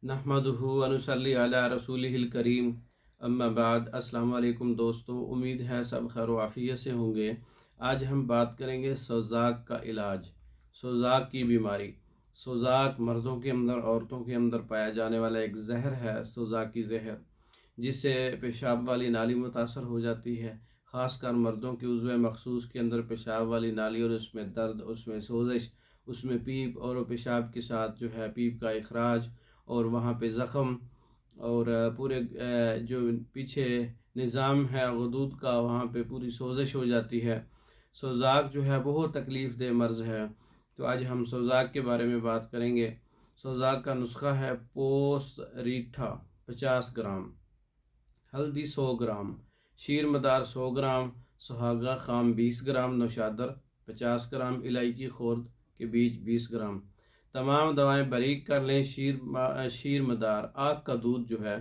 नहमदुहु व नुसल्ली अला रसूलिहिल करीम अम्मा बाद। अस्सलाम वालेकुम दोस्तों, उम्मीद है सब खैर आफियत से होंगे। आज हम बात करेंगे सोज़ाक का इलाज। सोज़ाक की बीमारी। सोज़ाक मर्दों के अंदर औरतों के अंदर पाया जाने वाला एक जहर है, सोज़ाक की जहर, जिससे पेशाब वाली नाली मुतासर हो जाती है। ख़ासकर मर्दों के उज़्व मखसूस के अंदर पेशाब वाली नाली और उसमें दर्द, उसमें सोजिश, उसमें पीप और पेशाब के साथ जो है पीप का इखराज और वहाँ पे ज़ख़म और पूरे जो पीछे निज़ाम है गदूद का, वहाँ पे पूरी सोजिश हो जाती है। सोज़ाक जो है बहुत तकलीफ़ दह मर्ज़ है। तो आज हम सोज़ाक के बारे में बात करेंगे। सोज़ाक का नुस्खा है: पोस रीठा 50 ग्राम, हल्दी 100 ग्राम, शीर मदार 100 ग्राम, सुहागा खाम 20 ग्राम, नौशादर 50 ग्राम, इलायची खोर्द के बीज 20 ग्राम। तमाम दवाएं बारीक कर लें। शीर मदार आग का दूध जो है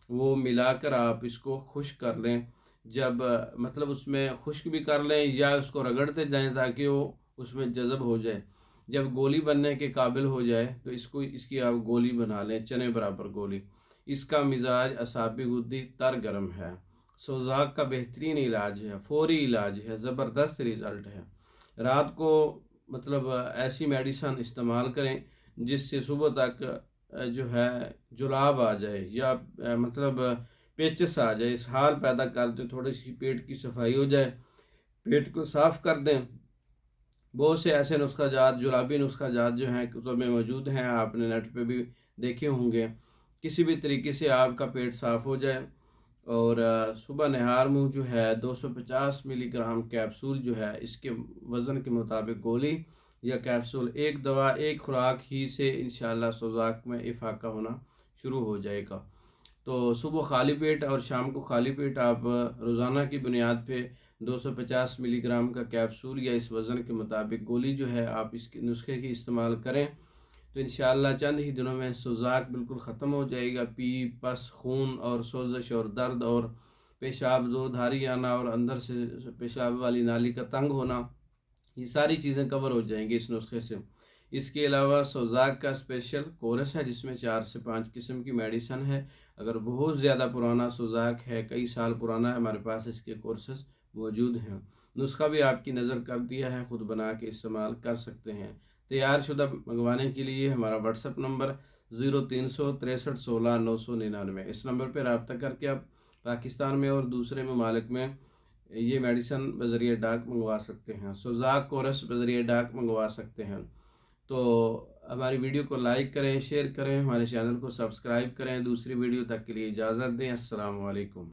वो मिलाकर आप इसको खुश्क कर लें। जब मतलब उसमें खुश्क भी कर लें या उसको रगड़ते जाएं ताकि वो उसमें जज़ब हो जाए। जब गोली बनने के काबिल हो जाए तो इसकी आप गोली बना लें, चने बराबर गोली। इसका मिजाज असाबी गुद्दी तर गर्म है। सोज़ाक का बेहतरीन इलाज है, फौरी इलाज है, ज़बरदस्त रिज़ल्ट है। रात को मतलब ऐसी मेडिसन इस्तेमाल करें जिससे सुबह तक जो है जुलाब आ जाए या मतलब पेचस आ जाए, इस हाल पैदा कर दें। थोड़ी सी पेट की सफाई हो जाए, पेट को साफ़ कर दें। बहुत से ऐसे नुस्खा जात, जुलाबी नुस्खा जात जो हैं कुतुब में मौजूद हैं, आपने नेट पे भी देखे होंगे। किसी भी तरीके से आपका पेट साफ़ हो जाए और सुबह नहार मुँह जो है 250 मिलीग्राम कैप्सूल जो है, इसके वज़न के मुताबिक गोली या कैप्सूल, एक दवा एक खुराक ही से इंशाअल्लाह सोज़ाक में इफ़ाक़ा होना शुरू हो जाएगा। तो सुबह खाली पेट और शाम को खाली पेट आप रोज़ाना की बुनियाद पे 250 मिलीग्राम का कैप्सूल या इस वज़न के मुताबिक गोली जो है आप इसके नुस्खे की इस्तेमाल करें तो इंशाअल्लाह चंद ही दिनों में सोज़ाक बिल्कुल ख़त्म हो जाएगा। पीप, पस, खून और सोजिश और दर्द और पेशाब दो धारी आना और अंदर से पेशाब वाली नाली का तंग होना, ये सारी चीज़ें कवर हो जाएंगी इस नुस्खे से। इसके अलावा सोज़ाक का स्पेशल कोर्स है जिसमें 4 से 5 किस्म की मेडिसन है। अगर बहुत ज़्यादा पुराना सोज़ाक है, कई साल पुराना है, हमारे पास इसके कोर्सेस मौजूद हैं। नुस्खा भी आपकी नज़र कर दिया है, ख़ुद बना के इस्तेमाल कर सकते हैं। तैयार शुदा मंगवाने के लिए हमारा व्हाट्सअप नंबर 036316 999, इस नंबर पर रब्ता करके आप पाकिस्तान में और दूसरे ममालिक में ये मेडिसन बज़रिए डाक मंगवा सकते हैं। सोज़ाक कोर्स बज़रिए डाक मंगवा सकते हैं। तो हमारी वीडियो को लाइक करें, शेयर करें, हमारे चैनल को सब्सक्राइब करें। दूसरी वीडियो तक के लिए इजाज़त दें। अस्सलाम वालेकुम।